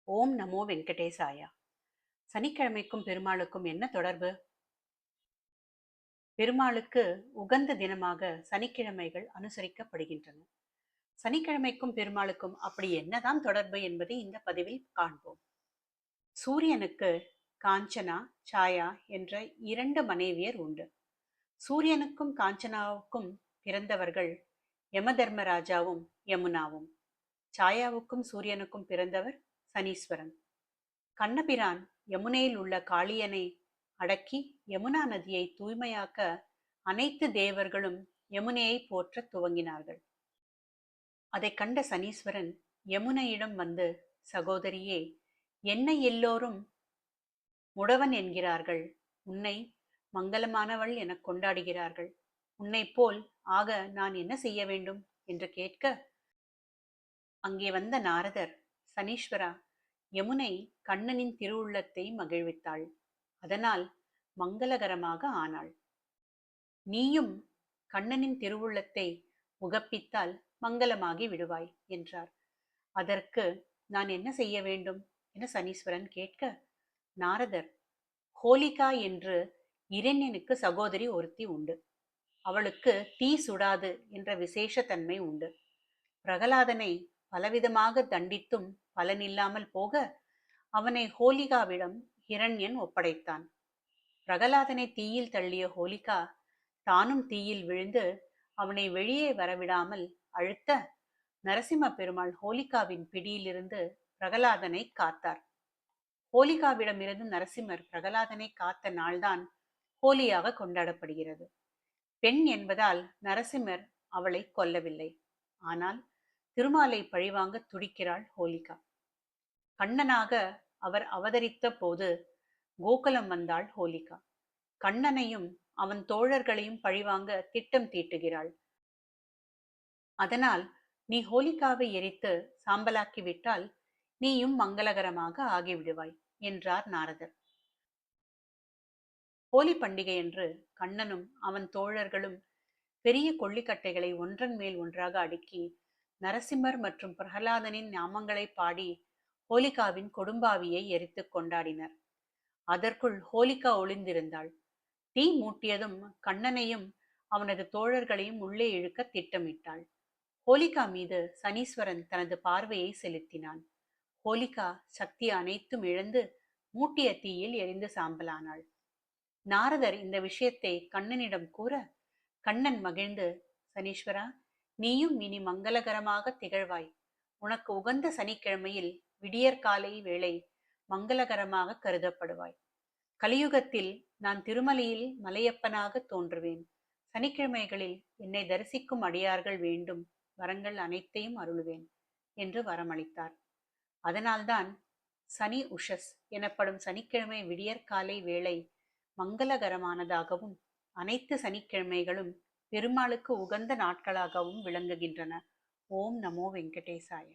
ஓம் நமோ வெங்கடேசாயா. சனிக்கிழமைக்கும் பெருமாளுக்கும் என்ன தொடர்பு? பெருமாளுக்கு உகந்த தினமாக சனிக்கிழமைகள் அனுசரிக்கப்படுகின்றன. சனிக்கிழமைக்கும் பெருமாளுக்கும் அப்படி என்னதான் தொடர்பு என்பதை இந்த பதிவில் காண்போம். சூரியனுக்கு காஞ்சனா, சாயா என்ற 2 மனைவியர் உண்டு. சூரியனுக்கும் காஞ்சனாவுக்கும் பிறந்தவர்கள் யமதர்மராஜாவும் யமுனாவும். சாயாவுக்கும் சூரியனுக்கும் பிறந்தவர் சனீஸ்வரன். கண்ணபிரான் யமுனையில் உள்ள காளியனை அடக்கி யமுனா நதியை தூய்மையாக்க அனைத்து தேவர்களும் யமுனையை போற்ற துவங்கினார்கள். அதை கண்ட சனீஸ்வரன் யமுனையிடம் வந்து, சகோதரியே, என்னை எல்லோரும் முடவன் என்கிறார்கள், உன்னை மங்களமானவள் எனக் கொண்டாடுகிறார்கள். உன்னை போல் ஆக நான் என்ன செய்ய வேண்டும் என்று கேட்க, அங்கே வந்த நாரதர், சனீஸ்வரா, யமுனை கண்ணனின் திருவுள்ளத்தை மகிழ்வித்தாள். அதனால் மங்களகரமாக ஆனாள். நீயும் கண்ணனின் திருவுள்ளத்தை உகப்பித்தால் மங்களமாகி விடுவாய் என்றார். அதற்கு நான் என்ன செய்ய வேண்டும் என சனீஸ்வரன் கேட்க, நாரதர், ஹோலிகா என்று இரண்யனுக்கு சகோதரி ஒருத்தி உண்டு. அவளுக்கு தீ சுடாது என்ற விசேஷ தன்மை உண்டு. பிரகலாதனை பலவிதமாக தண்டித்தும் பலனில்லாமல் போக அவனை ஹோலிகாவிடம் ஹிரண்யன் ஒப்படைத்தான். பிரகலாதனை தீயில் தள்ளிய ஹோலிகா தானும் தீயில் விழுந்து அவனை வெளியே வரவிடாமல் அழுத்த நரசிம்ம பெருமாள் ஹோலிகாவின் பிடியிலிருந்து பிரகலாதனை காத்தார். ஹோலிகாவிடமிருந்து நரசிம்மர் பிரகலாதனை காத்த நாள்தான் ஹோலியாக கொண்டாடப்படுகிறது. பெண் என்பதால் நரசிம்மர் அவளை கொல்லவில்லை. ஆனால் திருமாலை பழிவாங்க துடிக்கிறாள் ஹோலிகா. கண்ணனாக அவர் அவதரித்த போது கோகுலம் வந்தாள் ஹோலிகா. கண்ணனையும் அவன் தோழர்களையும் பழிவாங்க திட்டம் தீட்டுகிறாள். அதனால் நீ ஹோலிகாவை எரித்து சாம்பலாக்கி விட்டால் நீயும் மங்களகரமாக ஆகிவிடுவாய் என்றார் நாரதர். ஹோலி பண்டிகையன்று கண்ணனும் அவன் தோழர்களும் பெரிய கொள்ளிக்கட்டைகளை ஒன்றன் மேல் ஒன்றாக அடுக்கி நரசிம்மர் மற்றும் பிரகலாதனின் நாமங்களை பாடி ஹோலிகாவின் கொடும்பாவியை எரித்து கொண்டாடினர். அதற்குள் ஹோலிகா ஒளிந்திருந்தாள். தீ மூட்டியதும் கண்ணனையும் அவனது தோழர்களையும் உள்ளே இழுக்க திட்டமிட்டாள். ஹோலிகா மீது சனீஸ்வரன் தனது பார்வையை செலுத்தினான். ஹோலிகா சக்தி அனைத்தும் இழந்து மூட்டிய தீயில் எரிந்து சாம்பலானாள். நாரதர் இந்த விஷயத்தை கண்ணனிடம் கூற, கண்ணன் மகிழ்ந்து, சனீஸ்வரா, நீயும் இனி மங்களகரமாக திகழ்வாய். உனக்கு உகந்த சனிக்கிழமையில் விடியற்காலை வேளை மங்களகரமாக கருதப்படுவாய். கலியுகத்தில் நான் திருமலையில் மலையப்பனாக தோன்றுவேன். சனிக்கிழமைகளில் என்னை தரிசிக்கும் அடியார்கள் வேண்டும் வரங்கள் அனைத்தையும் அருளுவேன் என்று வரமளித்தார். அதனால்தான் சனி உஷஸ் எனப்படும் சனிக்கிழமை விடியற்காலை வேளை மங்களகரமானதாகவும் அனைத்து சனிக்கிழமைகளும் பெருமாளுக்கு உகந்த நாட்களாகவும் விளங்குகின்றன. ஓம் நமோ வெங்கடேசாய.